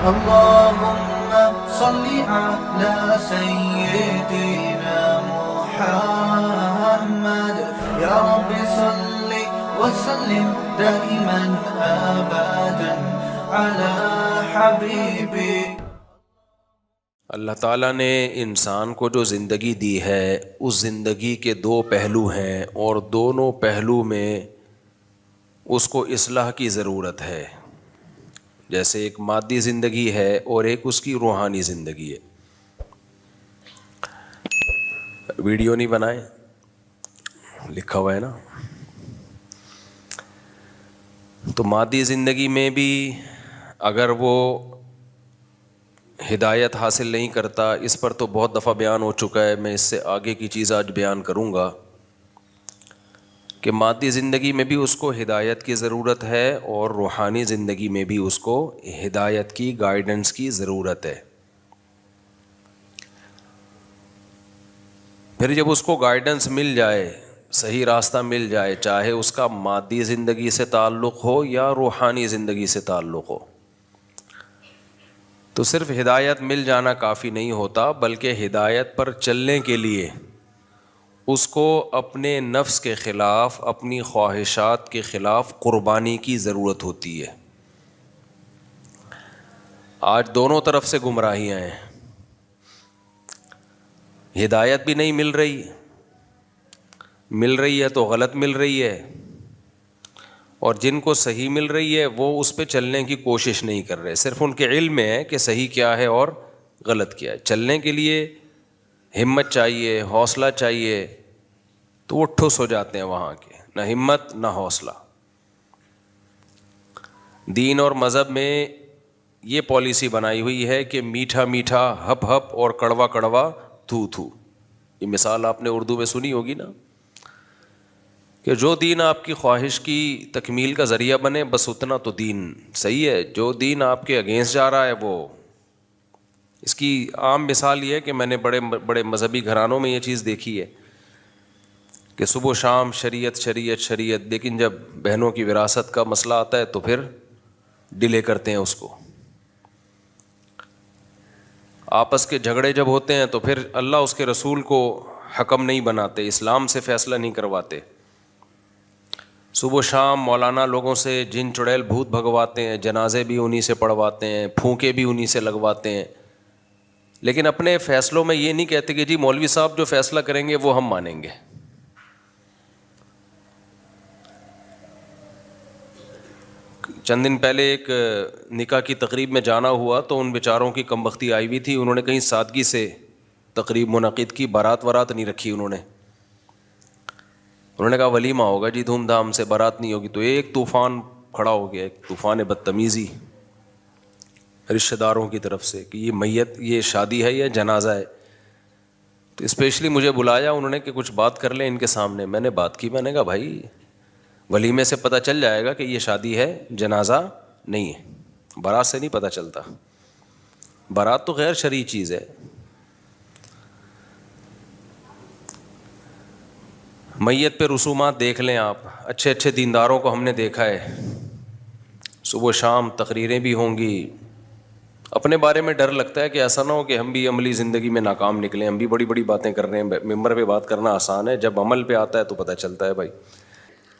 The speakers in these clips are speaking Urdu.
اللهم صل على سيدنا محمد يا رب صل وسلم دائما ابدا على حبيبي. اللہ تعالیٰ نے انسان کو جو زندگی دی ہے اس زندگی کے دو پہلو ہیں اور دونوں پہلو میں اس کو اصلاح کی ضرورت ہے. جیسے ایک مادی زندگی ہے اور ایک اس کی روحانی زندگی ہے. ویڈیو نہیں بنائے لکھا ہوا ہے نا. تو مادی زندگی میں بھی اگر وہ ہدایت حاصل نہیں کرتا، اس پر تو بہت دفعہ بیان ہو چکا ہے، میں اس سے آگے کی چیز آج بیان کروں گا کہ مادی زندگی میں بھی اس کو ہدایت کی ضرورت ہے اور روحانی زندگی میں بھی اس کو ہدایت کی، گائیڈنس کی ضرورت ہے. پھر جب اس کو گائیڈنس مل جائے، صحیح راستہ مل جائے، چاہے اس کا مادی زندگی سے تعلق ہو یا روحانی زندگی سے تعلق ہو، تو صرف ہدایت مل جانا کافی نہیں ہوتا، بلکہ ہدایت پر چلنے کے لیے اس کو اپنے نفس کے خلاف، اپنی خواہشات کے خلاف قربانی کی ضرورت ہوتی ہے. آج دونوں طرف سے گمراہیاں ہیں، ہدایت بھی نہیں مل رہی ہے تو غلط مل رہی ہے، اور جن کو صحیح مل رہی ہے وہ اس پہ چلنے کی کوشش نہیں کر رہے. صرف ان کے علم میں ہے کہ صحیح کیا ہے اور غلط کیا ہے. چلنے کے لیے ہمت چاہیے، حوصلہ چاہیے، تو وہ ٹھس ہو جاتے ہیں وہاں کے، نہ ہمت نہ حوصلہ. دین اور مذہب میں یہ پالیسی بنائی ہوئی ہے کہ میٹھا میٹھا ہپ ہپ اور کڑوا کڑوا تھو تھو. یہ مثال آپ نے اردو میں سنی ہوگی نا، کہ جو دین آپ کی خواہش کی تکمیل کا ذریعہ بنے بس اتنا تو دین صحیح ہے. جو دین آپ کے اگینسٹ جا رہا ہے وہ، اس کی عام مثال یہ ہے کہ میں نے بڑے بڑے مذہبی گھرانوں میں یہ چیز دیکھی ہے کہ صبح و شام شریعت شریعت شریعت، لیکن جب بہنوں کی وراثت کا مسئلہ آتا ہے تو پھر ڈیلے کرتے ہیں اس کو. آپس کے جھگڑے جب ہوتے ہیں تو پھر اللہ اس کے رسول کو حکم نہیں بناتے، اسلام سے فیصلہ نہیں کرواتے. صبح و شام مولانا لوگوں سے جن چڑیل بھوت بھگواتے ہیں، جنازے بھی انہی سے پڑھواتے ہیں، پھونکے بھی انہی سے لگواتے ہیں، لیکن اپنے فیصلوں میں یہ نہیں کہتے کہ جی مولوی صاحب جو فیصلہ کریں گے وہ ہم مانیں گے. چند دن پہلے ایک نکاح کی تقریب میں جانا ہوا تو ان بیچاروں کی کم بختی آئی ہوئی تھی. انہوں نے کہیں سادگی سے تقریب منعقد کی، بارات نہیں رکھی. انہوں نے کہا ولیمہ ہوگا جی دھوم دھام سے، بارات نہیں ہوگی. تو ایک طوفان کھڑا ہو گیا، ایک طوفان بدتمیزی رشتہ داروں کی طرف سے کہ یہ میت، یہ شادی ہے یا جنازہ ہے. تو اسپیشلی مجھے بلایا انہوں نے کہ کچھ بات کر لیں ان کے سامنے. میں نے بات کی، میں نے کہا بھائی ولیمے سے پتہ چل جائے گا کہ یہ شادی ہے، جنازہ نہیں ہے. بارات سے نہیں پتہ چلتا، بارات تو غیر شرعی چیز ہے. میت پہ رسومات دیکھ لیں آپ، اچھے اچھے دینداروں کو ہم نے دیکھا ہے، صبح شام تقریریں بھی ہوں گی. اپنے بارے میں ڈر لگتا ہے کہ ایسا نہ ہو کہ ہم بھی عملی زندگی میں ناکام نکلیں. ہم بھی بڑی بڑی باتیں کر رہے ہیں، ممبر پہ بات کرنا آسان ہے، جب عمل پہ آتا ہے تو پتہ چلتا ہے بھائی.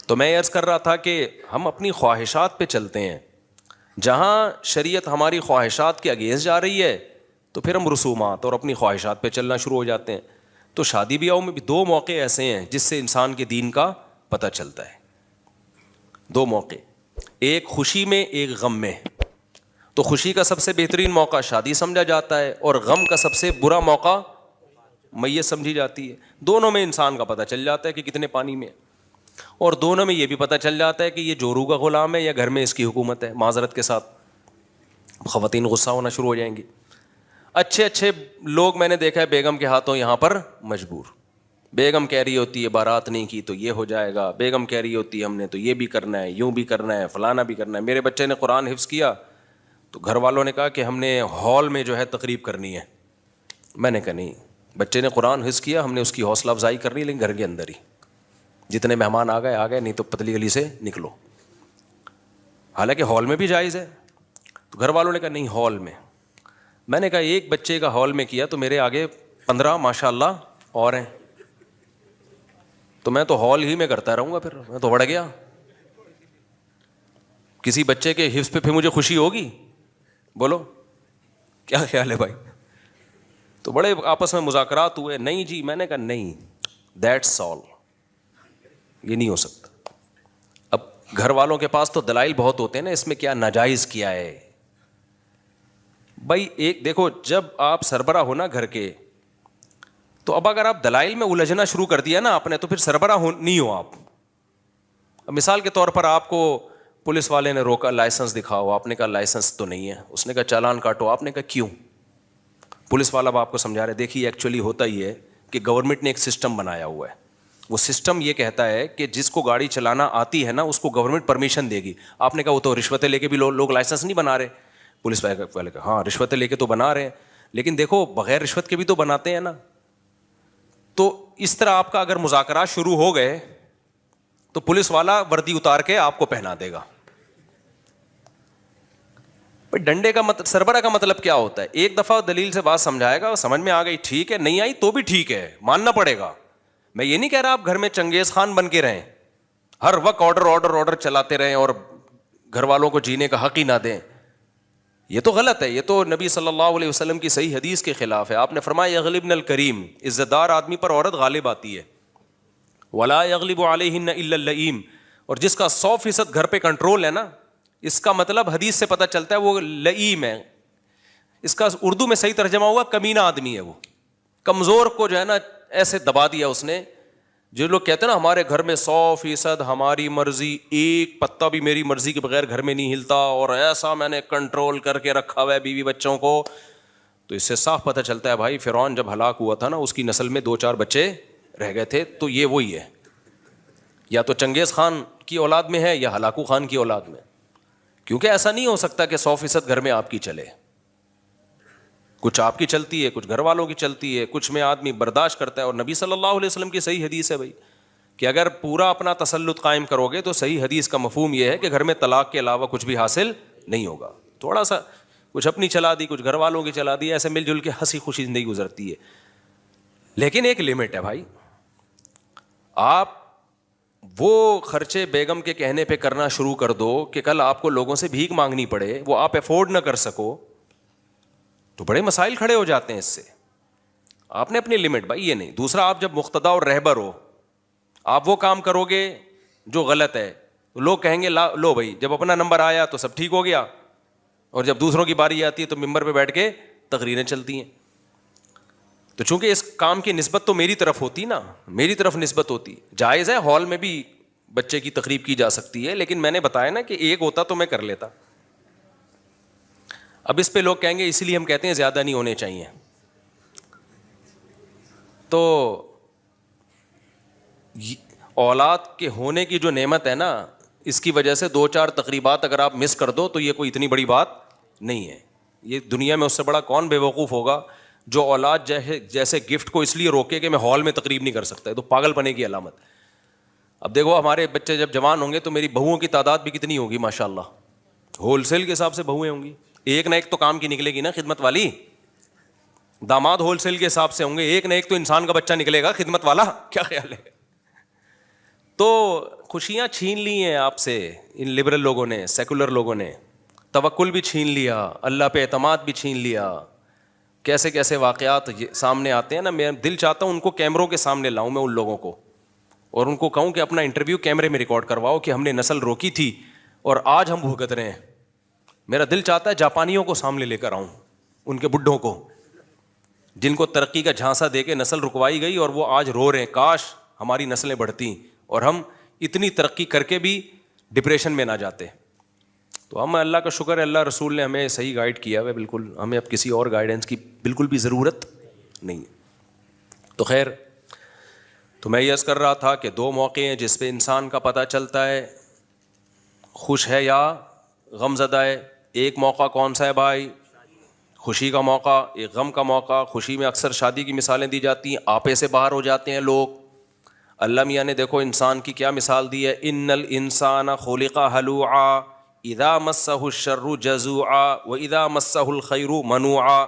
تو میں عرض کر رہا تھا کہ ہم اپنی خواہشات پہ چلتے ہیں. جہاں شریعت ہماری خواہشات کے اگینسٹ جا رہی ہے تو پھر ہم رسومات اور اپنی خواہشات پہ چلنا شروع ہو جاتے ہیں. تو شادی بیاہوں میں بھی دو موقع ایسے ہیں جس سے انسان کے دین کا پتہ چلتا ہے. دو موقع، ایک خوشی میں ایک غم میں. تو خوشی کا سب سے بہترین موقع شادی سمجھا جاتا ہے اور غم کا سب سے برا موقع میت سمجھی جاتی ہے. دونوں میں انسان کا پتہ چل جاتا ہے کہ کتنے پانی میں، اور دونوں میں یہ بھی پتہ چل جاتا ہے کہ یہ جورو کا غلام ہے یا گھر میں اس کی حکومت ہے. معذرت کے ساتھ خواتین غصہ ہونا شروع ہو جائیں گی. اچھے اچھے لوگ میں نے دیکھا ہے بیگم کے ہاتھوں یہاں پر مجبور. بیگم کہہ رہی ہوتی ہے بارات نہیں کی تو یہ ہو جائے گا، بیگم کہہ رہی ہوتی ہے ہم نے تو یہ بھی کرنا ہے، یوں بھی کرنا ہے، فلانا بھی کرنا ہے. میرے بچے نے قرآن حفظ کیا تو گھر والوں نے کہا کہ ہم نے ہال میں جو ہے تقریب کرنی ہے. میں نے کہا نہیں، بچے نے قرآن حفظ کیا، ہم نے اس کی حوصلہ افزائی کرنی ہے، لیکن گھر کے اندر ہی. جتنے مہمان آ گئے، نہیں تو پتلی گلی سے نکلو. حالانکہ ہال میں بھی جائز ہے. تو گھر والوں نے کہا نہیں ہال میں. میں نے کہا ایک بچے کا ہال میں کیا تو میرے آگے 15 ماشاء اللہ اور ہیں, تو میں تو ہال ہی میں کرتا رہوں گا, پھر میں تو بڑھ گیا. کسی بچے کے حفظ پہ پھر مجھے خوشی ہوگی؟ بولو کیا خیال ہے بھائی؟ تو بڑے آپس میں مذاکرات ہوئے. نہیں جی, میں نے کہا نہیں, دیٹس آل, یہ نہیں ہو سکتا. اب گھر والوں کے پاس تو دلائل بہت ہوتے ہیں نا, اس میں کیا ناجائز کیا ہے بھائی. ایک دیکھو, جب آپ سربراہ ہو نا گھر کے, تو اب اگر آپ دلائل میں الجھنا شروع کر دیا نا آپ نے, تو پھر سربراہ نہیں ہو آپ. اب مثال کے طور پر آپ کو پولیس والے نے روکا, لائسنس دکھاؤ, آپ نے کہا لائسنس تو نہیں ہے, اس نے کہا چالان کاٹو, آپ نے کہا کیوں؟ پولیس والا اب آپ کو سمجھا رہے, دیکھیے ایکچولی ہوتا ہی ہے کہ گورنمنٹ نے ایک سسٹم بنایا ہوا ہے. وہ سسٹم یہ کہتا ہے کہ جس کو گاڑی چلانا آتی ہے نا اس کو گورنمنٹ پرمیشن دے گی. آپ نے کہا وہ تو رشوتیں لے کے بھی لوگ لائسنس نہیں بنا رہے. پولیس والے کہا ہاں رشوتیں لے کے تو بنا رہے ہیں, لیکن دیکھو بغیر رشوت کے بھی تو بناتے ہیں نا. تو اس طرح آپ کا اگر مذاکرات شروع ہو گئے تو پولیس والا وردی اتار کے آپ کو پہنا دے گا. ڈنڈے کا مطلب, سربراہ کا مطلب کیا ہوتا ہے؟ ایک دفعہ دلیل سے بات سمجھائے گا, سمجھ میں آ گئی ٹھیک ہے, نہیں آئی تو بھی ٹھیک ہے, ماننا پڑے گا. میں یہ نہیں کہہ رہا آپ گھر میں چنگیز خان بن کے رہیں, ہر وقت آرڈر چلاتے رہیں اور گھر والوں کو جینے کا حق ہی نہ دیں. یہ تو غلط ہے, یہ تو نبی صلی اللہ علیہ وسلم کی صحیح حدیث کے خلاف ہے. آپ نے فرمایا یغلبن الکریم, عزت دار آدمی پر عورت غالب آتی ہے, ولا یغلب علیہن الا اللئیم, اور جس کا 100% گھر پہ کنٹرول ہے نا, اس کا مطلب حدیث سے پتہ چلتا ہے وہ لئیم ہے. اس کا اردو میں صحیح ترجمہ ہوا کمینہ آدمی ہے. وہ کمزور کو جو ہے نا ایسے دبا دیا اس نے. جو لوگ کہتے ہیں نا ہمارے گھر میں 100% ہماری مرضی, ایک پتا بھی میری مرضی کے بغیر گھر میں نہیں ہلتا, اور ایسا میں نے کنٹرول کر کے رکھا ہوا ہے بیوی بچوں کو, تو اس سے صاف پتہ چلتا ہے بھائی فرعون جب ہلاک ہوا تھا نا اس کی نسل میں 2-4 بچے رہ گئے تھے. تو یہ وہی ہے, یا تو چنگیز خان کی اولاد میں ہے یا ہلاکو خان کی اولاد میں. کیونکہ ایسا نہیں ہو سکتا کہ 100% گھر میں آپ کی چلے. کچھ آپ کی چلتی ہے, کچھ گھر والوں کی چلتی ہے, کچھ میں آدمی برداشت کرتا ہے. اور نبی صلی اللہ علیہ وسلم کی صحیح حدیث ہے بھائی کہ اگر پورا اپنا تسلط قائم کرو گے تو صحیح حدیث کا مفہوم یہ ہے کہ گھر میں طلاق کے علاوہ کچھ بھی حاصل نہیں ہوگا. تھوڑا سا کچھ اپنی چلا دی, کچھ گھر والوں کی چلا دی, ایسے مل جل کے ہنسی خوشی زندگی گزرتی ہے. لیکن ایک لمٹ ہے بھائی. آپ وہ خرچے بیگم کے کہنے پہ کرنا شروع کر دو کہ کل آپ کو لوگوں سے بھیک مانگنی پڑے, وہ آپ افورڈ نہ کر سکو, تو بڑے مسائل کھڑے ہو جاتے ہیں اس سے. آپ نے اپنی لمٹ بھائی یہ نہیں. دوسرا, آپ جب مقتدا اور رہبر ہو, آپ وہ کام کرو گے جو غلط ہے, تو لوگ کہیں گے لو بھائی جب اپنا نمبر آیا تو سب ٹھیک ہو گیا, اور جب دوسروں کی باری آتی ہے تو ممبر پہ بیٹھ کے تقریریں چلتی ہیں. تو چونکہ اس کام کی نسبت تو میری طرف ہوتی نا, میری طرف نسبت ہوتی. جائز ہے ہال میں بھی بچے کی تقریب کی جا سکتی ہے, لیکن میں نے بتایا نا کہ ایک ہوتا تو میں کر لیتا. اب اس پہ لوگ کہیں گے اسی لیے ہم کہتے ہیں زیادہ نہیں ہونے چاہیے. تو اولاد کے ہونے کی جو نعمت ہے نا, اس کی وجہ سے 2-4 تقریبات اگر آپ مس کر دو تو یہ کوئی اتنی بڑی بات نہیں ہے. یہ دنیا میں اس سے بڑا کون بے وقوف ہوگا جو اولاد جیسے گفٹ کو اس لیے روکے کہ میں ہال میں تقریب نہیں کر سکتا. ہے تو پاگل پنے کی علامت. اب دیکھو ہمارے بچے جب جوان ہوں گے تو میری بہوؤں کی تعداد بھی کتنی ہوگی ماشاء اللہ, ہول سیل کے حساب سے بہویں ہوں گی, ایک نہ ایک تو کام کی نکلے گی نا خدمت والی. داماد ہول سیل کے حساب سے ہوں گے, ایک نہ ایک تو انسان کا بچہ نکلے گا خدمت والا. کیا خیال ہے؟ تو خوشیاں چھین لی ہیں آپ سے ان لبرل لوگوں نے, سیکولر لوگوں نے. توکل بھی چھین لیا, اللہ پہ اعتماد بھی چھین لیا. کیسے کیسے واقعات سامنے آتے ہیں نا. میں دل چاہتا ہوں ان کو کیمروں کے سامنے لاؤں میں ان لوگوں کو, اور ان کو کہوں کہ اپنا انٹرویو کیمرے میں ریکارڈ کرواؤ کہ ہم نے نسل روکی تھی اور آج ہم بھگت رہے ہیں. میرا دل چاہتا ہے جاپانیوں کو سامنے لے کر آؤں, ان کے بڈھوں کو جن کو ترقی کا جھانسا دے کے نسل رکوائی گئی اور وہ آج رو رہے ہیں کاش ہماری نسلیں بڑھتی اور ہم اتنی ترقی کر کے بھی ڈپریشن میں نہ جاتے. تو ہم اللہ کا شکر ہے, اللہ رسول نے ہمیں صحیح گائیڈ کیا ہے بالکل, ہمیں اب کسی اور گائیڈنس کی بالکل بھی ضرورت نہیں ہے. تو خیر, تو میں یہ عرض کر رہا تھا کہ 2 موقع ہیں جس پہ انسان کا پتہ چلتا ہے خوش ہے یا غم زدہ ہے. ایک موقع کون سا ہے بھائی؟ خوشی کا موقع. ایک غم کا موقع. خوشی میں اکثر شادی کی مثالیں دی جاتی ہیں, آپے سے باہر ہو جاتے ہیں لوگ. اللہ میاں نے دیکھو انسان کی کیا مثال دی ہے, ان الانسان خلق ہلوعا, اذا مسہ الشر جزوعا واذا مسہ الخیر منوعا.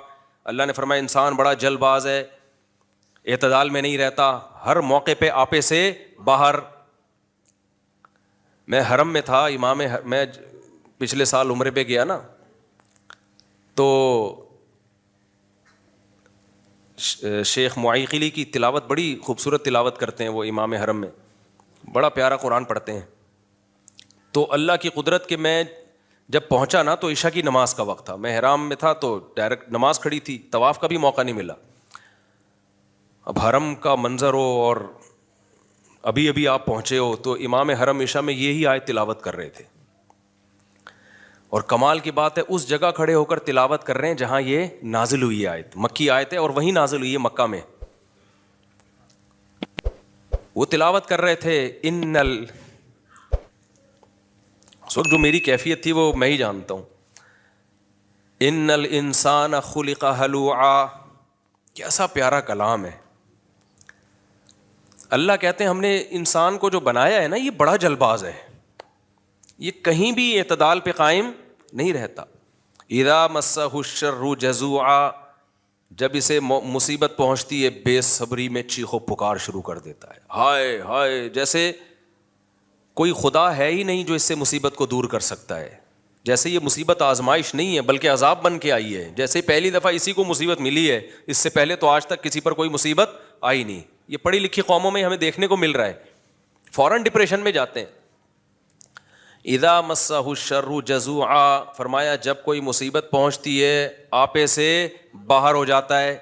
اللہ نے فرمایا انسان بڑا جلد باز ہے, اعتدال میں نہیں رہتا, ہر موقع پہ آپے سے باہر. میں حرم میں تھا, میں پچھلے سال عمرے پہ گیا نا, تو شیخ معیقلی کی تلاوت بڑی خوبصورت تلاوت کرتے ہیں وہ امام حرم میں, بڑا پیارا قرآن پڑھتے ہیں. تو اللہ کی قدرت کہ میں جب پہنچا نا تو عشاء کی نماز کا وقت تھا, میں حرام میں تھا تو ڈائریکٹ نماز کھڑی تھی, طواف کا بھی موقع نہیں ملا. اب حرم کا منظر ہو اور ابھی ابھی آپ پہنچے ہو, تو امام حرم عشاء میں یہی آیت تلاوت کر رہے تھے, اور کمال کی بات ہے اس جگہ کھڑے ہو کر تلاوت کر رہے ہیں جہاں یہ نازل ہوئی ہے آیت, مکی آیت ہے اور وہیں نازل ہوئی ہے مکہ میں. وہ تلاوت کر رہے تھے اس وقت جو میری کیفیت تھی وہ میں ہی جانتا ہوں. ان الانسان خلق ہلوعا, کیسا پیارا کلام ہے. اللہ کہتے ہیں ہم نے انسان کو جو بنایا ہے نا یہ بڑا جلد باز ہے, یہ کہیں بھی اعتدال پہ قائم نہیں رہتا. اذا مسہ الشر جزوعا, جب اسے مصیبت پہنچتی ہے بے صبری میں چیخ و پکار شروع کر دیتا ہے, ہائے ہائے, جیسے کوئی خدا ہے ہی نہیں جو اس سے مصیبت کو دور کر سکتا ہے. جیسے یہ مصیبت آزمائش نہیں ہے بلکہ عذاب بن کے آئی ہے. جیسے پہلی دفعہ اسی کو مصیبت ملی ہے, اس سے پہلے تو آج تک کسی پر کوئی مصیبت آئی نہیں. یہ پڑھی لکھی قوموں میں ہمیں دیکھنے کو مل رہا ہے, فوراً ڈپریشن میں جاتے ہیں. اذا مسہ الشر جزوعا, فرمایا جب کوئی مصیبت پہنچتی ہے آپے سے باہر ہو جاتا ہے.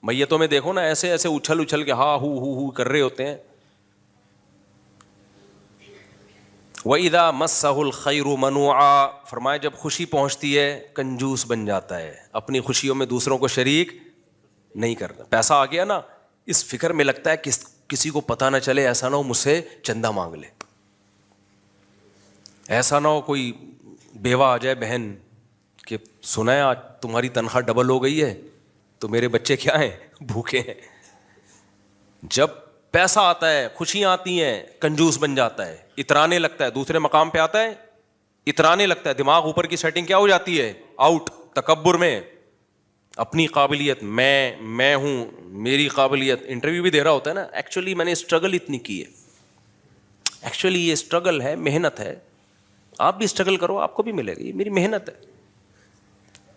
میتوں میں دیکھو نا ایسے ایسے اچھل اچھل کے ہا ہو کر رہے ہوتے ہیں. وَإِذَا مَسَّهُ الْخَيْرُ مَنُوعًا, فرمایا جب خوشی پہنچتی ہے کنجوس بن جاتا ہے, اپنی خوشیوں میں دوسروں کو شریک نہیں کرنا. پیسہ آ گیا نا, اس فکر میں لگتا ہے کسی کو پتہ نہ چلے, ایسا نہ ہو مجھ سے چندہ مانگ لے, ایسا نہ ہو کوئی بیوہ آ جائے بہن کہ سنا ہے آج تمہاری تنخواہ ڈبل ہو گئی ہے تو میرے بچے کیا ہیں, بھوکے ہیں. جب پیسہ آتا ہے خوشیاں آتی ہیں کنجوس بن جاتا ہے, اترانے لگتا ہے. دوسرے مقام پہ آتا ہے اترانے لگتا ہے, دماغ اوپر کی سیٹنگ کیا ہو جاتی ہے, آؤٹ, تکبر میں, اپنی قابلیت, میں ہوں, میری قابلیت. انٹرویو بھی دے رہا ہوتا ہے نا, ایکچولی میں نے اسٹرگل اتنی کی ہے, ایکچولی یہ اسٹرگل ہے, محنت ہے, آپ بھی اسٹرگل کرو آپ کو بھی ملے گا, یہ میری محنت ہے.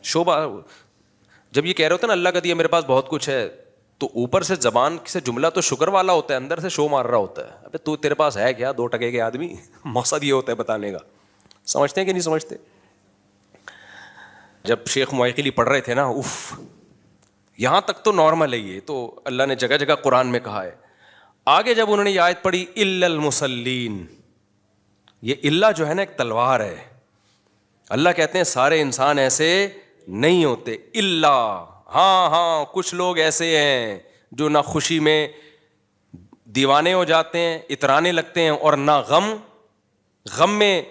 شعبہ جب یہ کہہ رہے ہوتے ہیں نا اللہ کا دیا میرے پاس بہت کچھ ہے, تو اوپر سے زبان سے جملہ تو شکر والا ہوتا ہے, اندر سے شو مار رہا ہوتا ہے, ابے تو تیرے پاس ہے کیا, 2 ٹکے کے آدمی. مقصد یہ ہوتا ہے بتانے کا. سمجھتے ہیں کہ نہیں سمجھتے؟ جب شیخ معیقلی پڑھ رہے تھے نا, یہاں تک تو نارمل ہے, یہ تو اللہ نے جگہ جگہ قرآن میں کہا ہے. آگے جب انہوں نے یہ آیت پڑھی الا المصلین, یہ اللہ جو ہے نا ایک تلوار ہے. اللہ کہتے ہیں سارے انسان ایسے نہیں ہوتے, اللہ, ہاں کچھ لوگ ایسے ہیں جو نہ خوشی میں دیوانے ہو جاتے ہیں, اترانے لگتے ہیں, اور نہ غم میں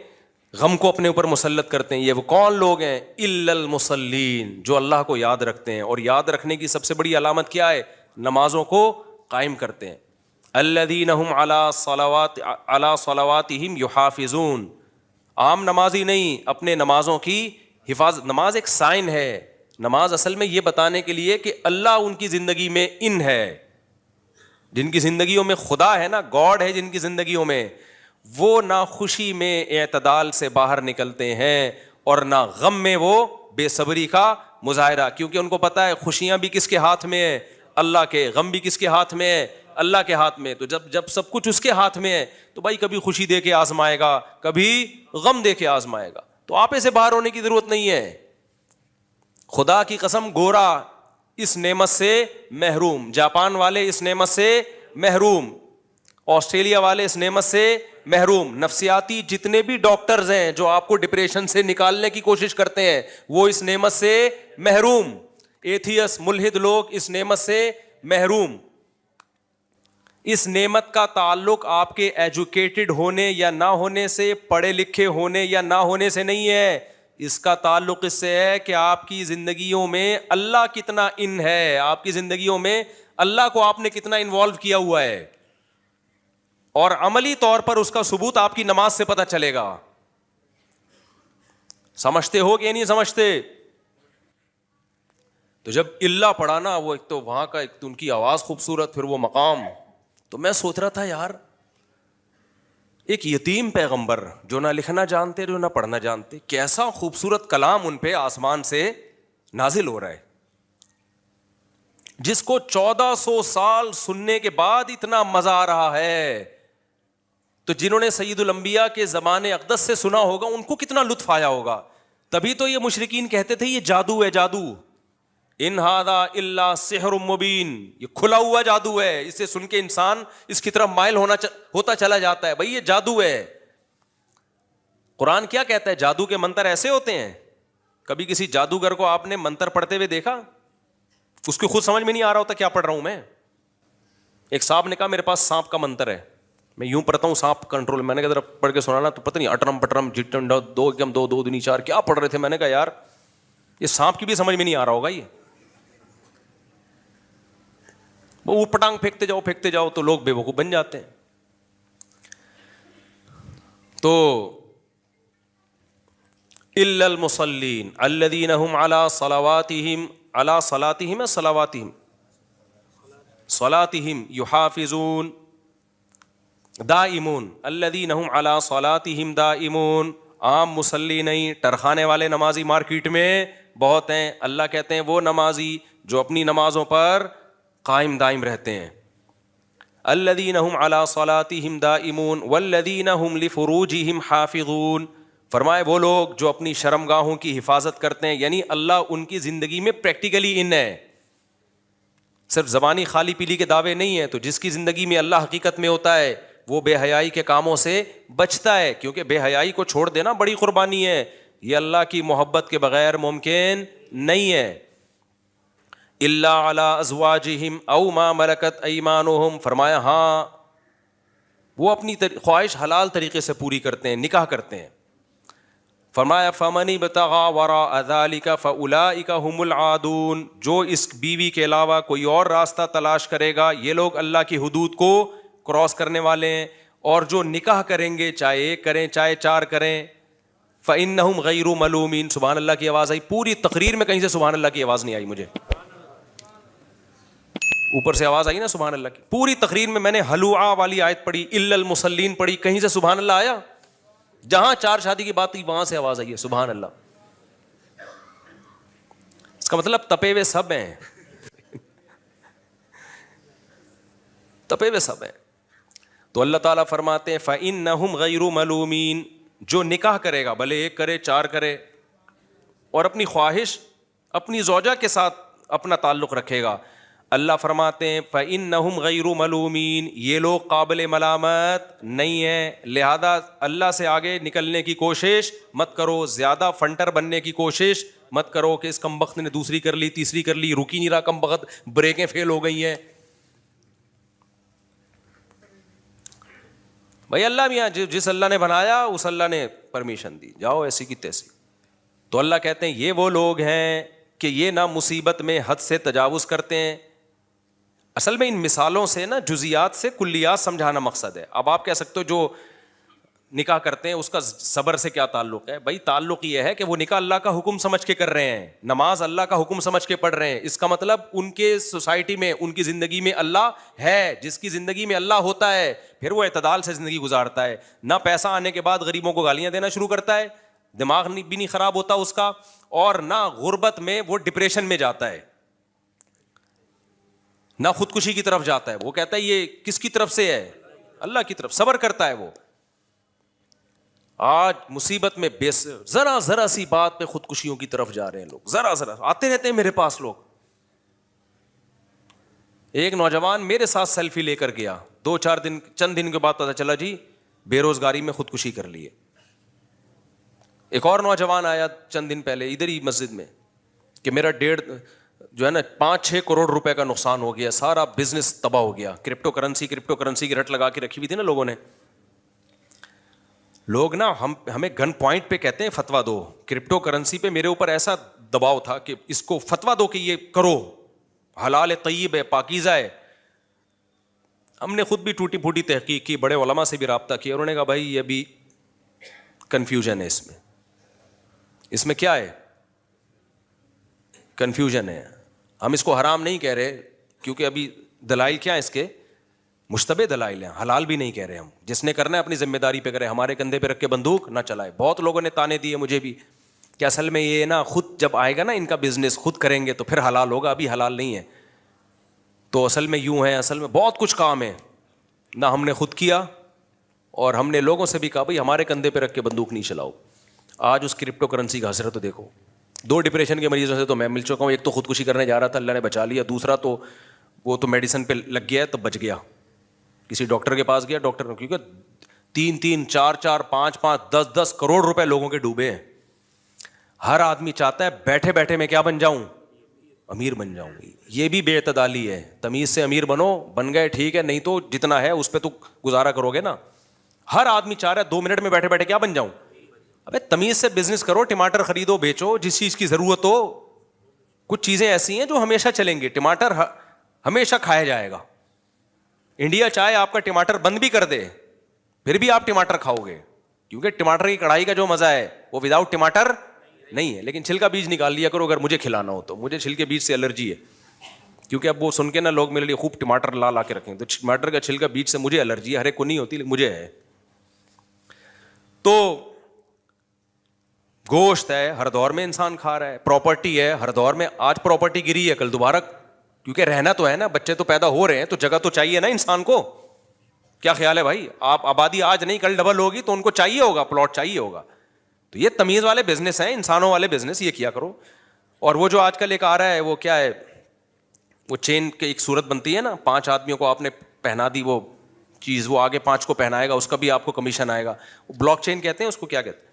غم کو اپنے اوپر مسلط کرتے ہیں. یہ وہ کون لوگ ہیں؟ الا المصلین, جو اللہ کو یاد رکھتے ہیں. اور یاد رکھنے کی سب سے بڑی علامت کیا ہے؟ نمازوں کو قائم کرتے ہیں. الذین هم علی صلواتہم یحافظون, عام نمازی نہیں, اپنے نمازوں کی حفاظت. نماز ایک سائن ہے, نماز اصل میں یہ بتانے کے لیے کہ اللہ ان کی زندگی میں ان ہے, جن کی زندگیوں میں خدا ہے نا, گاڈ ہے جن کی زندگیوں میں, وہ نہ خوشی میں اعتدال سے باہر نکلتے ہیں اور نہ غم میں وہ بے صبری کا مظاہرہ, کیونکہ ان کو پتا ہے خوشیاں بھی کس کے ہاتھ میں ہے, اللہ کے. غم بھی کس کے ہاتھ میں ہے؟ اللہ کے ہاتھ میں. تو جب سب کچھ اس کے ہاتھ میں ہے تو بھائی کبھی خوشی دے کے آزمائے گا, کبھی غم دے کے آزمائے گا. تو آپے سے باہر ہونے کی ضرورت نہیں ہے. خدا کی قسم, گورا اس نعمت سے محروم, جاپان والے اس نعمت سے محروم, آسٹریلیا والے اس نعمت سے محروم. نفسیاتی جتنے بھی ڈاکٹرز ہیں جو آپ کو ڈپریشن سے نکالنے کی کوشش کرتے ہیں وہ اس نعمت سے محروم. ایتھیس, ملحد لوگ اس نعمت سے محروم. اس نعمت کا تعلق آپ کے ایجوکیٹڈ ہونے یا نہ ہونے سے, پڑھے لکھے ہونے یا نہ ہونے سے نہیں ہے. اس کا تعلق اس سے ہے کہ آپ کی زندگیوں میں اللہ کتنا ان ہے, آپ کی زندگیوں میں اللہ کو آپ نے کتنا انوالو کیا ہوا ہے. اور عملی طور پر اس کا ثبوت آپ کی نماز سے پتہ چلے گا. سمجھتے ہو کہ نہیں سمجھتے؟ تو جب اللہ پڑھا نا، وہ ایک تو وہاں کا ایک تو ان کی آواز خوبصورت، پھر وہ مقام، تو میں سوچ رہا تھا یار ایک یتیم پیغمبر جو نہ لکھنا جانتے جو نہ پڑھنا جانتے، کیسا خوبصورت کلام ان پہ آسمان سے نازل ہو رہا ہے، جس کو 1400 سال سننے کے بعد اتنا مزہ آ رہا ہے، تو جنہوں نے سید الانبیاء کے زمانے اقدس سے سنا ہوگا ان کو کتنا لطف آیا ہوگا۔ تبھی تو یہ مشرکین کہتے تھے یہ جادو ہے، جادو، ان ھذا الا سحر مبین، یہ کھلا ہوا جادو ہے، اسے سن کے انسان اس کی طرف مائل ہوتا چلا جاتا ہے، بھائی یہ جادو ہے۔ قرآن کیا کہتا ہے؟ جادو کے منتر ایسے ہوتے ہیں؟ کبھی کسی جادوگر کو آپ نے منتر پڑھتے ہوئے دیکھا؟ اس کو خود سمجھ میں نہیں آ رہا ہوتا کیا پڑھ رہا ہوں میں۔ ایک صاحب نے کہا میرے پاس سانپ کا منتر ہے، میں یوں پڑھتا ہوں سانپ کنٹرول، میں نے کہا ذرا پڑھ کے سنانا، تو پتہ نہیں اٹرم پٹرم جٹن دو ایکم دو دو دنی چار کیا پڑھ رہے تھے۔ میں نے کہا یار یہ سانپ کی بھی سمجھ میں نہیں آ رہا ہوگا، یہ وہ پٹانگ پھینکتے جاؤ تو لوگ بے وقوف بن جاتے ہیں۔ تو الا المصلین الذین هم علی صلاتہم یحافظون دائمون، الذین هم علی صلاتہم دائمون، عام مصلی نہیں، ٹرخانے والے نمازی مارکیٹ میں بہت ہیں، اللہ کہتے ہیں وہ نمازی جو اپنی نمازوں پر قائم دائم رہتے ہیں۔ الذین هم علی صلاتہم دائمون والذین هم لفروجہم حافظون، فرمائے وہ لوگ جو اپنی شرمگاہوں کی حفاظت کرتے ہیں، یعنی اللہ ان کی زندگی میں پریکٹیکلی ان ہے، صرف زبانی خالی پیلی کے دعوے نہیں ہیں۔ تو جس کی زندگی میں اللہ حقیقت میں ہوتا ہے وہ بے حیائی کے کاموں سے بچتا ہے، کیونکہ بے حیائی کو چھوڑ دینا بڑی قربانی ہے، یہ اللہ کی محبت کے بغیر ممکن نہیں ہے۔ الا علی ازواجہم او ما ملکت ایمانہم، فرمایا ہاں وہ اپنی خواہش حلال طریقے سے پوری کرتے ہیں، نکاح کرتے ہیں۔ فرمایا فمن ابتغى وراء ذلك فاولئک هم العادون، جو اس بیوی کے علاوہ کوئی اور راستہ تلاش کرے گا یہ لوگ اللہ کی حدود کو کراس کرنے والے ہیں، اور جو نکاح کریں گے چاہے ایک کریں چاہے چار کریں فانہم غیر ملومین۔ سبحان اللہ کی آواز آئی پوری تقریر میں، کہیں سے سبحان اللہ کی آواز نہیں آئی مجھے، اوپر سے آواز آئی نا سبحان اللہ کی، پوری تقریر میں نے ہلوعا والی آیت پڑھی، الا المصلین پڑھی، کہیں سے سبحان اللہ آیا؟ جہاں چار شادی کی بات ہوئی وہاں سے آواز آئی ہے سبحان اللہ۔ اس کا مطلب تپے ہوئے سب ہیں، تپے ہوئے سب ہیں۔ تو اللہ تعالیٰ فرماتے ہیں فإنہم غیر ملومین، جو نکاح کرے گا بھلے ایک کرے چار کرے اور اپنی خواہش اپنی زوجہ کے ساتھ اپنا تعلق رکھے گا، اللہ فرماتے ہیں فإنہم غیر ملومین، یہ لوگ قابل ملامت نہیں ہیں، لہذا اللہ سے آگے نکلنے کی کوشش مت کرو، زیادہ فنٹر بننے کی کوشش مت کرو کہ اس کمبخت نے دوسری کر لی تیسری کر لی، رکی نہیں رہا کمبخت، بریکیں فیل ہو گئی ہیں۔ بھائی اللہ میاں جس اللہ نے بنایا اس اللہ نے پرمیشن دی، جاؤ ایسی کی تیسی۔ تو اللہ کہتے ہیں یہ وہ لوگ ہیں کہ یہ نہ مصیبت میں حد سے تجاوز کرتے ہیں۔ اصل میں ان مثالوں سے نا جزیات سے کلیات سمجھانا مقصد ہے۔ اب آپ کہہ سکتے ہو جو نکاح کرتے ہیں اس کا صبر سے کیا تعلق ہے؟ بھائی تعلق یہ ہے کہ وہ نکاح اللہ کا حکم سمجھ کے کر رہے ہیں، نماز اللہ کا حکم سمجھ کے پڑھ رہے ہیں، اس کا مطلب ان کے سوسائٹی میں ان کی زندگی میں اللہ ہے، جس کی زندگی میں اللہ ہوتا ہے پھر وہ اعتدال سے زندگی گزارتا ہے، نہ پیسہ آنے کے بعد غریبوں کو گالیاں دینا شروع کرتا ہے، دماغ بھی نہیں خراب ہوتا اس کا، اور نہ غربت میں وہ ڈپریشن میں جاتا ہے، نہ خودکشی کی طرف جاتا ہے۔ وہ کہتا ہے یہ کس کی طرف سے ہے؟ اللہ کی طرف، صبر کرتا ہے وہ۔ آج مصیبت میں ذرا سی بات پہ خودکشیوں کی طرف جا رہے ہیں لوگ، ذرا آتے رہتے ہیں میرے پاس لوگ۔ ایک نوجوان میرے ساتھ سیلفی لے کر گیا، چند دن کے بعد پتا چلا جی بے روزگاری میں خودکشی کر لی ہے۔ ایک اور نوجوان آیا چند دن پہلے ادھر ہی مسجد میں کہ میرا 5-6 کروڑ روپے کا نقصان ہو گیا، سارا بزنس تباہ ہو گیا، کرپٹو کرنسی کی رٹ لگا کے رکھی ہوئی تھی نا لوگوں نے۔ لوگ نا ہمیں گن پوائنٹ پہ کہتے ہیں فتوا دو، کرپٹو کرنسی پہ میرے اوپر ایسا دباؤ تھا کہ اس کو فتوا دو کہ یہ کرو، حلال ہے، طیب ہے، پاکیزہ ہے۔ ہم نے خود بھی ٹوٹی پھوٹی تحقیق کی، بڑے علماء سے بھی رابطہ کیا، انہوں نے کہا بھائی یہ بھی کنفیوژن ہے اس میں، اس میں کیا ہے؟ کنفیوژن ہے. ہم اس کو حرام نہیں کہہ رہے کیونکہ ابھی دلائل کیا ہے اس کے؟ مشتبہ دلائل ہیں. حلال بھی نہیں کہہ رہے ہم. جس نے کرنا ہے اپنی ذمہ داری پہ کرے, ہمارے کندھے پہ رکھ کے بندوق نہ چلائے. بہت لوگوں نے تانے دیے مجھے بھی کہ اصل میں یہ نا خود جب آئے گا نا ان کا بزنس خود کریں گے تو پھر حلال ہوگا, ابھی حلال نہیں ہے. تو اصل میں یوں ہے, اصل میں بہت کچھ کام ہے. نہ ہم نے خود کیا اور ہم نے لوگوں سے بھی کہا بھائی ہمارے کندھے پہ رکھ کے بندوق نہیں چلاؤ. آج اس کرپٹو کرنسی کا حسرت تو دیکھو. 2 ڈپریشن کے مریضوں سے تو میں مل چکا ہوں. ایک تو خودکشی کرنے جا رہا تھا, اللہ نے بچا لیا. دوسرا تو وہ تو میڈیسن پہ لگ گیا ہے تب بچ گیا. کسی ڈاکٹر کے پاس گیا, ڈاکٹر کیونکہ 3-3, 4-4, 5-5, 10-10 کروڑ روپے لوگوں کے ڈوبے ہیں. ہر آدمی چاہتا ہے بیٹھے بیٹھے میں کیا بن جاؤں؟ امیر بن جاؤں. یہ بھی بے اعتدالی ہے. تمیز سے امیر بنو, بن گئے ٹھیک ہے, نہیں تو جتنا ہے اس پہ تو گزارا کرو گے نا. ہر آدمی چاہ رہا ہے 2 منٹ میں بیٹھے بیٹھے کیا بن جاؤں. ابے تمیز سے بزنس کرو, ٹماٹر خریدو بیچو, جس چیز کی ضرورت ہو. کچھ چیزیں ایسی ہیں جو ہمیشہ چلیں گی. ٹماٹر ہمیشہ کھایا جائے گا. انڈیا چاہے آپ کا ٹماٹر بند بھی کر دے پھر بھی آپ ٹماٹر کھاؤ گے, کیونکہ ٹماٹر کی کڑھائی کا جو مزہ ہے وہ وداؤٹ ٹماٹر نہیں ہے. لیکن چھلکا بیج نکال لیا کرو اگر مجھے کھلانا ہو تو. مجھے چھلکے بیج سے الرجی ہے, کیونکہ اب وہ سن کے نا لوگ میرے لیے خوب ٹماٹر لا کے رکھیں. تو ٹماٹر کا چھلکا بیج سے مجھے الرجی ہے, ہر ایک کو نہیں ہوتی لیکن مجھے ہے. تو گوشت ہے, ہر دور میں انسان کھا رہا ہے. پراپرٹی ہے, ہر دور میں. آج پراپرٹی گری ہے, کل دوبارہ, کیونکہ رہنا تو ہے نا, بچے تو پیدا ہو رہے ہیں تو جگہ تو چاہیے نا انسان کو. کیا خیال ہے بھائی؟ آپ آبادی آج نہیں کل ڈبل ہوگی تو ان کو چاہیے ہوگا, پلاٹ چاہیے ہوگا. تو یہ تمیز والے بزنس ہیں, انسانوں والے بزنس, یہ کیا کرو. اور وہ جو آج کل ایک آ رہا ہے وہ کیا ہے, وہ چین کی ایک صورت بنتی ہے نا, 5 آدمیوں کو آپ نے پہنا دی وہ چیز, وہ آگے 5 کو پہنائے گا, اس کا بھی آپ کو کمیشن آئے گا. وہ بلاک چین کہتے ہیں اس کو. کیا کہتے ہیں؟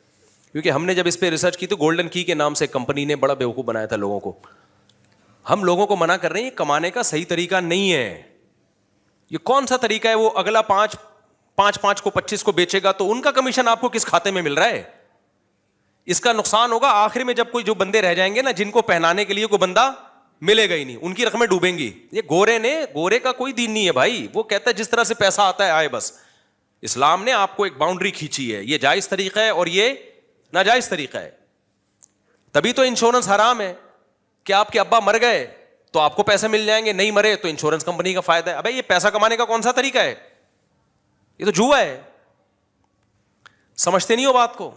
کیونکہ ہم نے جب اس پہ ریسرچ کی تو گولڈن کی کے نام سے کمپنی نے بڑا بیوقوف بنایا تھا لوگوں کو. ہم لوگوں کو منع کر رہے ہیں یہ کمانے کا صحیح طریقہ نہیں ہے. یہ کون سا طریقہ ہے؟ وہ اگلا 5 کو 25 کو بیچے گا تو ان کا کمیشن آپ کو کس کھاتے میں مل رہا ہے؟ اس کا نقصان ہوگا آخر میں جب کوئی جو بندے رہ جائیں گے نا, جن کو پہنانے کے لیے کوئی بندہ ملے گا ہی نہیں, ان کی رقمیں ڈوبیں گی. یہ گورے کا کوئی دین نہیں ہے بھائی. وہ کہتا ہے جس طرح سے پیسہ آتا ہے آئے بس. اسلام نے آپ کو ایک باؤنڈری کھینچی ہے, یہ جائز طریقہ ہے اور یہ ناجائز طریقہ ہے. تبھی تو انشورنس حرام ہے کہ آپ کے ابا مر گئے تو آپ کو پیسے مل جائیں گے, نہیں مرے تو انشورنس کمپنی کا فائدہ ہے. ابے یہ پیسہ کمانے کا کون سا طریقہ ہے؟ یہ تو جوا ہے. سمجھتے نہیں ہو بات کو.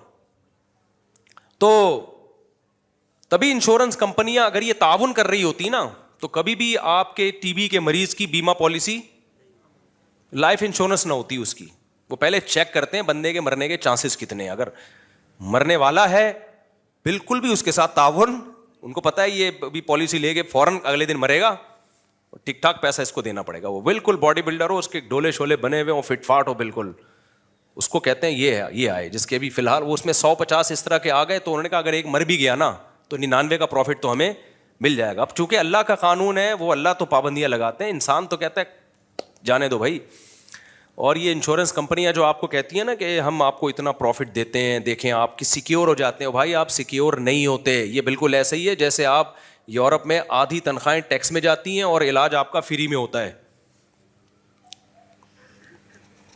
تو تبھی انشورنس کمپنیاں اگر یہ تعاون کر رہی ہوتی نا تو کبھی بھی آپ کے ٹی بی کے مریض کی بیمہ پالیسی, لائف انشورنس نہ ہوتی اس کی. وہ پہلے چیک کرتے ہیں بندے کے مرنے کے چانسز کتنے ہیں. اگر مرنے والا ہے بالکل بھی اس کے ساتھ تعاون, ان کو پتا ہے یہ بھی پالیسی لے کے فوراً اگلے دن مرے گا, ٹھیک ٹھاک پیسہ اس کو دینا پڑے گا. وہ بالکل باڈی بلڈر ہو, اس کے ڈولے شولے بنے ہوئے ہوں, فٹ فاٹ ہو بالکل, اس کو کہتے ہیں یہ آئے. جس کے بھی فی الحال وہ اس میں 150 اس طرح کے آ گئے تو انہوں نے کہا اگر ایک مر بھی گیا نا تو 99 کا پروفٹ تو ہمیں مل جائے گا. اب چونکہ اللہ کا قانون ہے, وہ اللہ تو پابندیاں لگاتے ہیں, انسان تو کہتا ہے جانے دو بھائی. اور یہ انشورنس کمپنیاں جو آپ کو کہتی ہیں نا کہ ہم آپ کو اتنا پروفٹ دیتے ہیں, دیکھیں آپ کی سیکیور ہو جاتے ہیں. بھائی آپ سیکیور نہیں ہوتے. یہ بالکل ایسے ہی ہے جیسے آپ یورپ میں آدھی تنخواہیں ٹیکس میں جاتی ہیں اور علاج آپ کا فری میں ہوتا ہے.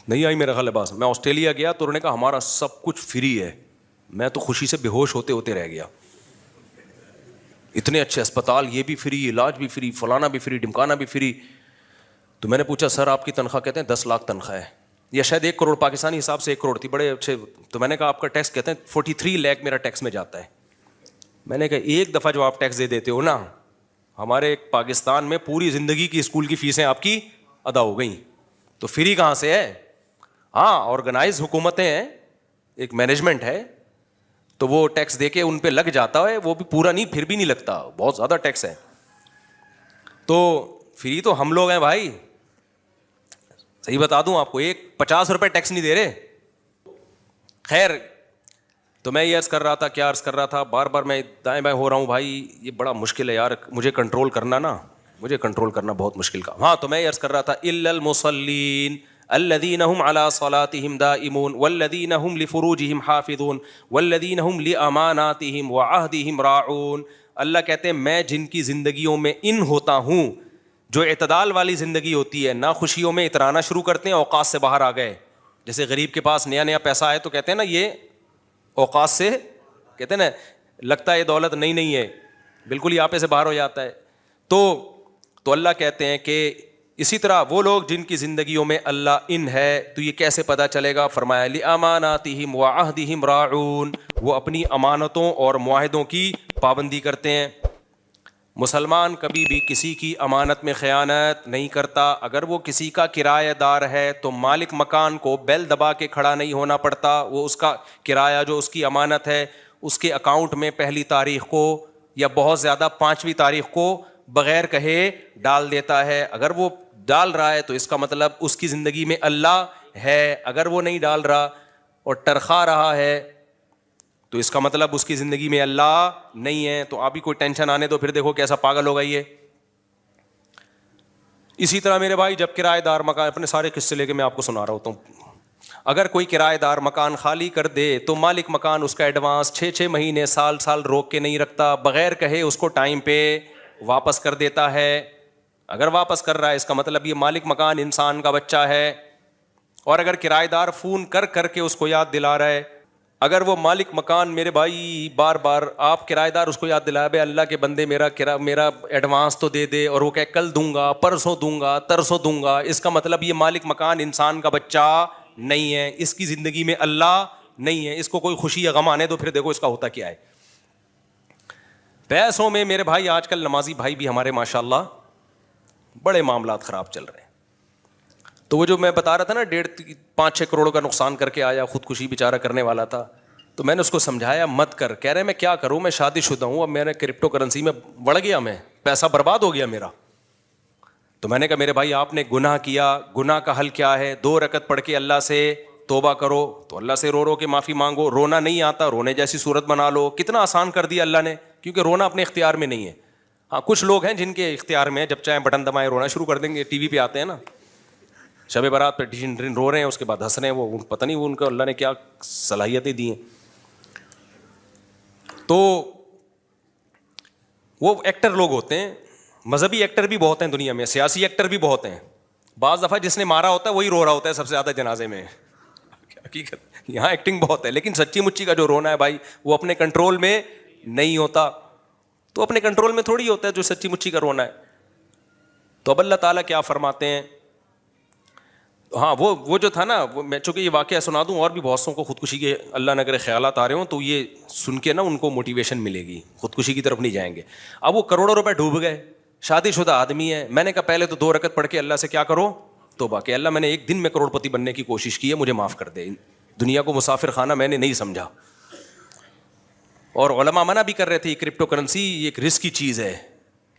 نہیں آئی میرا خیال ہے بات. میں آسٹریلیا گیا تو انہوں نے کہا ہمارا سب کچھ فری ہے. میں تو خوشی سے بے ہوش ہوتے ہوتے رہ گیا. اتنے اچھے اسپتال, یہ بھی فری, علاج بھی فری, فلانا بھی فری, ڈمکانا بھی فری. تو میں نے پوچھا سر آپ کی تنخواہ؟ کہتے ہیں 10 لاکھ تنخواہ ہے, یا شاید 1 کروڑ, پاکستانی حساب سے 1 کروڑ تھی, بڑے اچھے. تو میں نے کہا آپ کا ٹیکس؟ کہتے ہیں 43 لاکھ میرا ٹیکس میں جاتا ہے. میں نے کہا ایک دفعہ جو آپ ٹیکس دے دیتے ہو نا, ہمارے پاکستان میں پوری زندگی کی اسکول کی فیسیں آپ کی ادا ہو گئیں. تو فری کہاں سے ہے؟ ہاں آرگنائز حکومتیں ہیں, ایک مینجمنٹ ہے, تو وہ ٹیکس دے کے ان پہ لگ جاتا ہے. وہ بھی پورا نہیں, پھر بھی نہیں لگتا, بہت زیادہ ٹیکس ہے. تو فری تو ہم لوگ ہیں بھائی. صحیح بتا دوں آپ کو, 50 روپے ٹیکس نہیں دے رہے. خیر, تو میں یہ عرض کر رہا تھا, کیا عرض کر رہا تھا, بار بار میں دائیں بائیں ہو رہا ہوں بھائی. یہ بڑا مشکل ہے یار, مجھے کنٹرول کرنا بہت مشکل کا. ہاں تو میں یہ عرض کر رہا تھا الا المصلین الذین هم علی صلاتهم دائمون والذین هم لفروجهم حافظون والذین هم لاماناتهم وعهدهم راعون. اللہ کہتے ہیں میں جن کی زندگیوں میں ان ہوتا ہوں, جو اعتدال والی زندگی ہوتی ہے, نہ خوشیوں میں اترانا شروع کرتے ہیں, اوقات سے باہر آ گئے. جیسے غریب کے پاس نیا پیسہ آئے تو کہتے ہیں نا یہ اوقات سے, کہتے ہیں نا لگتا ہے یہ دولت نہیں ہے, بالکل ہی آپے سے باہر ہو جاتا ہے. تو اللہ کہتے ہیں کہ اسی طرح وہ لوگ جن کی زندگیوں میں اللہ ان ہے, تو یہ کیسے پتہ چلے گا؟ فرمایا لِأَمَانَاتِهِمْ وَعَهْدِهِمْ رَاعُونَ, وہ اپنی امانتوں اور معاہدوں کی پابندی کرتے ہیں. مسلمان کبھی بھی کسی کی امانت میں خیانت نہیں کرتا. اگر وہ کسی کا کرایہ دار ہے تو مالک مکان کو بیل دبا کے کھڑا نہیں ہونا پڑتا, وہ اس کا کرایہ جو اس کی امانت ہے اس کے اکاؤنٹ میں پہلی تاریخ کو یا بہت زیادہ 5ویں تاریخ کو بغیر کہے ڈال دیتا ہے. اگر وہ ڈال رہا ہے تو اس کا مطلب اس کی زندگی میں اللہ ہے. اگر وہ نہیں ڈال رہا اور ٹرخا رہا ہے تو اس کا مطلب اس کی زندگی میں اللہ نہیں ہے. تو آپ ہی کوئی ٹینشن آنے دو, پھر دیکھو کیسا پاگل ہوگا یہ. اسی طرح میرے بھائی جب کرایہ دار مکان, اپنے سارے قصے لے کے میں آپ کو سنا رہا ہوتا ہوں, اگر کوئی کرایہ دار مکان خالی کر دے تو مالک مکان اس کا ایڈوانس 6 مہینے سال روک کے نہیں رکھتا, بغیر کہے اس کو ٹائم پہ واپس کر دیتا ہے. اگر واپس کر رہا ہے اس کا مطلب یہ مالک مکان انسان کا بچہ ہے. اور اگر کرایہ دار فون کر کے اس کو یاد دلا رہا ہے, اگر وہ مالک مکان میرے بھائی بار بار آپ کرایہ دار اس کو یاد دلا بے اللہ کے بندے میرا ایڈوانس تو دے دے, اور وہ کہ کل دوں گا, پرسوں دوں گا, ترسوں دوں گا, اس کا مطلب یہ مالک مکان انسان کا بچہ نہیں ہے, اس کی زندگی میں اللہ نہیں ہے. اس کو کوئی خوشی یا غم آنے دو, پھر دیکھو اس کا ہوتا کیا ہے. پیسوں میں میرے بھائی آج کل نمازی بھائی بھی ہمارے ماشاءاللہ بڑے معاملات خراب چل رہے ہیں. تو وہ جو میں بتا رہا تھا نا 5-6 کروڑ کا نقصان کر کے آیا, خودکشی بیچارہ کرنے والا تھا, تو میں نے اس کو سمجھایا مت کر. کہہ رہے میں کیا کروں, میں شادی شدہ ہوں, اب میں نے کرپٹو کرنسی میں بڑھ گیا, میں پیسہ برباد ہو گیا میرا. تو میں نے کہا میرے بھائی آپ نے گناہ کیا, گناہ کا حل کیا ہے؟ 2 رکعت پڑھ کے اللہ سے توبہ کرو. تو اللہ سے رو کے معافی مانگو. رونا نہیں آتا, رونے جیسی صورت بنا لو. کتنا آسان کر دیا اللہ نے, کیونکہ رونا اپنے اختیار میں نہیں ہے. ہاں کچھ لوگ ہیں جن کے اختیار میں, جب چاہیں بٹن دبائیں رونا شروع کر دیں گے. ٹی وی پہ آتے ہیں نا, شب برات پہ رو رہے ہیں, اس کے بعد ہنس رہے ہیں. وہ پتہ نہیں وہ ان کو اللہ نے کیا صلاحیتیں دی ہیں. تو وہ ایکٹر لوگ ہوتے ہیں, مذہبی ایکٹر بھی بہت ہیں دنیا میں, سیاسی ایکٹر بھی بہت ہیں. بعض دفعہ جس نے مارا ہوتا ہے وہی رو رہا ہوتا ہے سب سے زیادہ جنازے میں. حقیقت یہاں ایکٹنگ بہت ہے, لیکن سچی مچی کا جو رونا ہے بھائی وہ اپنے کنٹرول میں نہیں ہوتا. تو اپنے کنٹرول میں تھوڑی ہوتا ہے جو سچی مچی کا رونا ہے. تو اب اللہ تعالیٰ کیا فرماتے ہیں, ہاں وہ جو تھا نا, وہ میں چونکہ یہ واقعہ سنا دوں, اور بھی بہت سوں کو خودکشی کے اللہ نہ کرے خیالات آ رہے ہوں, تو یہ سن کے نا ان کو موٹیویشن ملے گی, خودکشی کی طرف نہیں جائیں گے. اب وہ کروڑوں روپے ڈوب گئے, شادی شدہ آدمی ہے. میں نے کہا پہلے تو 2 رکعت پڑھ کے اللہ سے کیا کرو, توبہ, کہ اللہ میں نے ایک دن میں کروڑ پتی بننے کی کوشش کی ہے, مجھے معاف کر دے. دنیا کو مسافر خانہ میں نے نہیں سمجھا. اور علماء منع بھی کر رہے تھے, کرپٹو کرنسی ایک رسکی چیز ہے,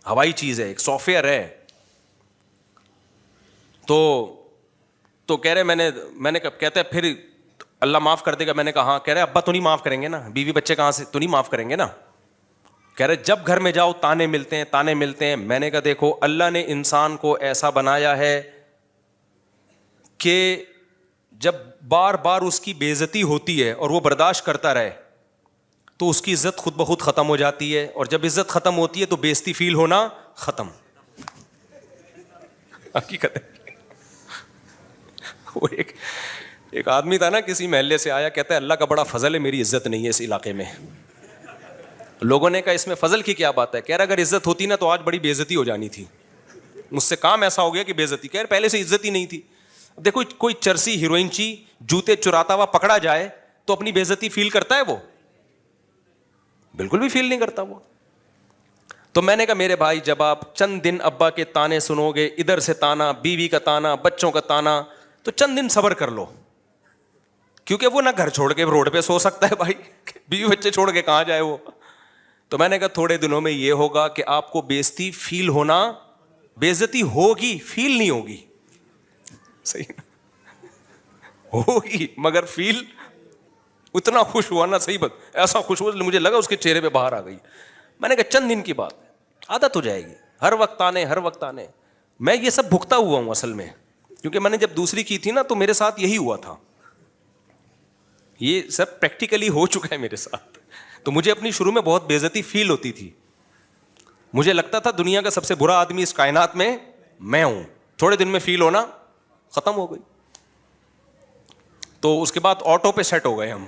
ہوائی چیز ہے, ایک سافٹ ویئر ہے. تو کہہ رہے میں نے کہتے ہیں پھر اللہ معاف کر دے گا. میں نے کہا ہاں. کہہ رہے ابا تو نہیں معاف کریں گے نا, بیوی بچے کہاں سے, تو نہیں معاف کریں گے نا. کہہ رہے جب گھر میں جاؤ تانے ملتے ہیں. میں نے کہا دیکھو اللہ نے انسان کو ایسا بنایا ہے کہ جب بار بار اس کی بے عزتی ہوتی ہے اور وہ برداشت کرتا رہے تو اس کی عزت خود بخود ختم ہو جاتی ہے, اور جب عزت ختم ہوتی ہے تو بے عزتی فیل ہونا ختم. حقیقت ہے. وہ ایک آدمی تھا نا, کسی محلے سے آیا, کہتا ہے اللہ کا بڑا فضل ہے میری عزت نہیں ہے اس علاقے میں. لوگوں نے کہا اس میں فضل کی کیا بات ہے؟ کہہ رہا اگر عزت ہوتی نا تو آج بڑی بے عزتی ہو جانی تھی, مجھ سے کام ایسا ہو گیا کہ بے عزتی. کہہ رہے پہلے سے عزت ہی نہیں تھی. دیکھو کوئی چرسی ہیروئنچی جوتے چراتا ہوا پکڑا جائے تو اپنی بے عزتی فیل کرتا ہے؟ وہ بالکل بھی فیل نہیں کرتا وہ. تو میں نے کہا میرے بھائی جب آپ چند دن ابا کے تانے سنو گے, ادھر سے تانا, بیوی کا تانا, بچوں کا تانا, تو چند دن صبر کر لو, کیونکہ وہ نہ گھر چھوڑ کے روڈ پہ سو سکتا ہے بھائی, بیوی بچے چھوڑ کے کہاں جائے وہ. تو میں نے کہا تھوڑے دنوں میں یہ ہوگا کہ آپ کو بے عزتی فیل ہونا, بے عزتی ہوگی, فیل نہیں ہوگی. صحیح ہوگی مگر فیل اتنا خوش ہوا نا, صحیح بات, ایسا خوش ہوا مجھے لگا اس کے چہرے پہ باہر آ گئی. میں نے کہا چند دن کی بات, عادت ہو جائے گی. ہر وقت آنے. میں یہ سب بھگتا ہوا ہوں اصل میں, کیونکہ میں نے جب دوسری کی تھی نا تو میرے ساتھ یہی ہوا تھا. یہ سب پریکٹیکلی ہو چکا ہے میرے ساتھ. تو مجھے اپنی شروع میں بہت بے عزتی فیل ہوتی تھی. مجھے لگتا تھا دنیا کا سب سے برا آدمی اس کائنات میں ہوں. تھوڑے دن میں فیل ہونا ختم ہو گئی. تو اس کے بعد آٹو پہ سیٹ ہو گئے ہم,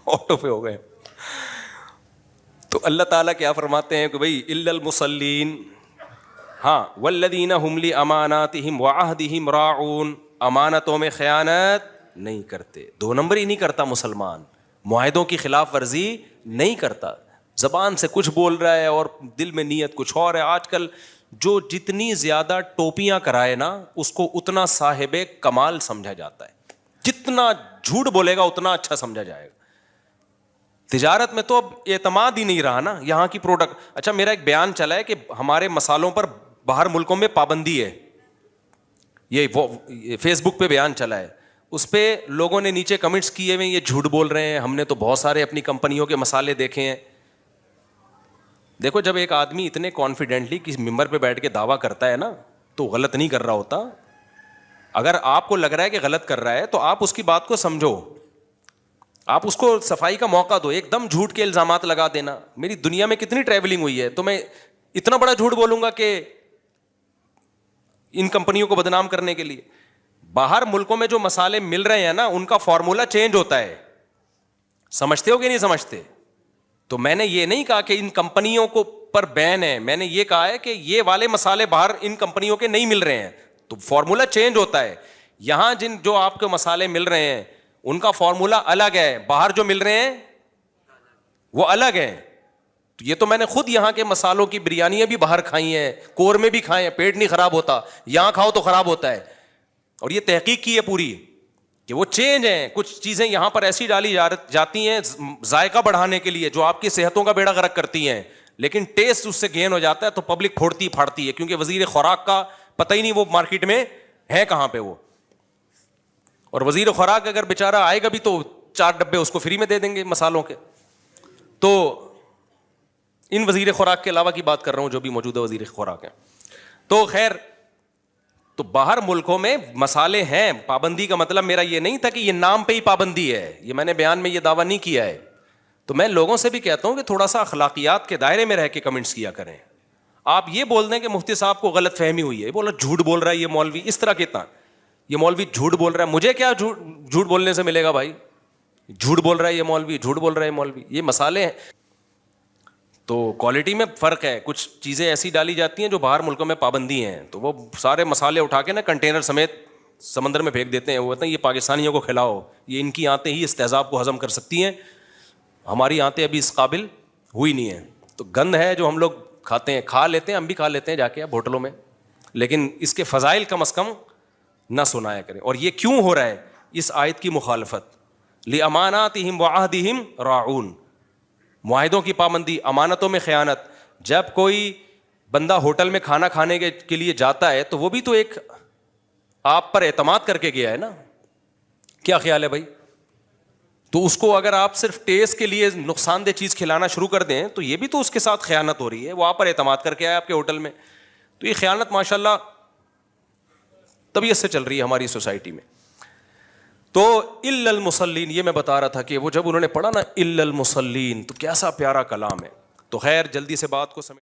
آٹو پہ ہو گئے. تو اللہ تعالیٰ کیا فرماتے ہیں کہ بھئی الا المصلین، ہاں والذین ہم لاماناتہم وعہدہم راعون، امانتوں میں خیانت نہیں کرتے. 2 نمبری نہیں کرتا مسلمان، معاہدوں کی خلاف ورزی نہیں کرتا. زبان سے کچھ بول رہا ہے اور دل میں نیت کچھ اور ہے. آج کل جو جتنی زیادہ ٹوپیاں کرائے نا اس کو اتنا صاحب کمال سمجھا جاتا ہے. جتنا جھوٹ بولے گا اتنا اچھا سمجھا جائے گا. تجارت میں تو اب اعتماد ہی نہیں رہا نا یہاں کی پروڈکٹ. اچھا میرا ایک بیان چلا ہے کہ ہمارے مسالوں پر باہر ملکوں میں پابندی ہے، یہ فیس بک پہ بیان چلا ہے. اس پہ لوگوں نے نیچے کمنٹس کیے ہوئے یہ جھوٹ بول رہے ہیں، ہم نے تو بہت سارے اپنی کمپنیوں کے مسالے دیکھے ہیں. دیکھو جب ایک آدمی اتنے کانفیڈنٹلی کسی ممبر پہ بیٹھ کے دعویٰ کرتا ہے نا تو غلط نہیں کر رہا ہوتا. اگر آپ کو لگ رہا ہے کہ غلط کر رہا ہے تو آپ اس کی بات کو سمجھو، آپ اس کو صفائی کا موقع دو. ایک دم جھوٹ کے الزامات لگا دینا، میری دنیا میں کتنی ٹریولنگ ہوئی ہے تو میں اتنا بڑا جھوٹ بولوں گا کہ ان کمپنیوں کو بدنام کرنے کے لیے. باہر ملکوں میں جو مسالے مل رہے ہیں نا ان کا فارمولا چینج ہوتا ہے. سمجھتے ہو کہ نہیں سمجھتے؟ تو میں نے یہ نہیں کہا کہ ان کمپنیوں کو پر بین ہے، میں نے یہ کہا ہے کہ یہ والے مسالے باہر ان کمپنیوں کے نہیں مل رہے ہیں تو فارمولا چینج ہوتا ہے. یہاں جو آپ کے مسالے مل رہے ہیں ان کا فارمولا الگ ہے، باہر جو مل رہے ہیں وہ الگ ہیں. تو یہ تو میں نے خود یہاں کے مسالوں کی بریانیاں بھی باہر کھائی ہیں، قورمے بھی کھائے ہیں، پیٹ نہیں خراب ہوتا. یہاں کھاؤ تو خراب ہوتا ہے. اور یہ تحقیق کی ہے پوری کہ وہ چینج ہیں. کچھ چیزیں یہاں پر ایسی ڈالی جاتی ہیں ذائقہ بڑھانے کے لیے جو آپ کی صحتوں کا بیڑا غرق کرتی ہیں، لیکن ٹیسٹ اس سے گین ہو جاتا ہے تو پبلک پھوڑتی پھاڑتی ہے کیونکہ وزیر خوراک کا پتہ ہی نہیں وہ مارکیٹ میں ہے کہاں پہ وہ. اور وزیر خوراک اگر بیچارہ آئے گا بھی تو 4 ڈبے اس کو فری میں دے دیں گے مسالوں کے. تو ان وزیر خوراک کے علاوہ کی بات کر رہا ہوں جو بھی موجودہ وزیر خوراک ہیں. تو خیر، تو باہر ملکوں میں مسالے ہیں. پابندی کا مطلب میرا یہ نہیں تھا کہ یہ نام پہ ہی پابندی ہے، یہ میں نے بیان میں یہ دعویٰ نہیں کیا ہے. تو میں لوگوں سے بھی کہتا ہوں کہ تھوڑا سا اخلاقیات کے دائرے میں رہ کے کمنٹس کیا کریں. آپ یہ بول دیں کہ مفتی صاحب کو غلط فہمی ہوئی ہے، بولا جھوٹ بول رہا ہے یہ مولوی، اس طرح کتنا یہ مولوی جھوٹ بول رہا ہے، مجھے کیا جھوٹ بولنے سے ملے گا بھائی؟ جھوٹ بول رہا ہے یہ مولوی، جھوٹ بول رہا ہے مولوی. یہ مسالے ہیں تو کوالٹی میں فرق ہے. کچھ چیزیں ایسی ڈالی جاتی ہیں جو باہر ملکوں میں پابندی ہیں تو وہ سارے مسالے اٹھا کے نا کنٹینر سمیت سمندر میں پھینک دیتے ہیں. وہ کہتے ہیں یہ پاکستانیوں کو کھلاؤ، یہ ان کی آنتیں ہی اس تیزاب کو ہضم کر سکتی ہیں، ہماری آنتیں ابھی اس قابل ہوئی نہیں ہیں. تو گند ہے جو ہم لوگ کھاتے ہیں، کھا لیتے ہیں، ہم بھی کھا لیتے ہیں جا کے اب ہوٹلوں میں، لیکن اس کے فضائل کم از کم نہ سنایا کریں. اور یہ کیوں ہو رہا ہے؟ اس آیت کی مخالفت. لِأَمَانَاتِهِمْ وَعَهْدِهِمْ رَاعُونَ، معاہدوں کی پابندی، امانتوں میں خیانت. جب کوئی بندہ ہوٹل میں کھانا کھانے کے لیے جاتا ہے تو وہ بھی تو ایک آپ پر اعتماد کر کے گیا ہے نا. کیا خیال ہے بھائی؟ تو اس کو اگر آپ صرف ٹیسٹ کے لیے نقصان دہ چیز کھلانا شروع کر دیں تو یہ بھی تو اس کے ساتھ خیانت ہو رہی ہے. وہ آپ پر اعتماد کر کے آیا آپ کے ہوٹل میں. تو یہ خیانت ماشاءاللہ طبیعت سے چل رہی ہے ہماری سوسائٹی میں. تو الا المصلین، یہ میں بتا رہا تھا کہ وہ جب انہوں نے پڑھا نا الا المصلین تو کیسا پیارا کلام ہے. تو خیر جلدی سے بات کو سمجھ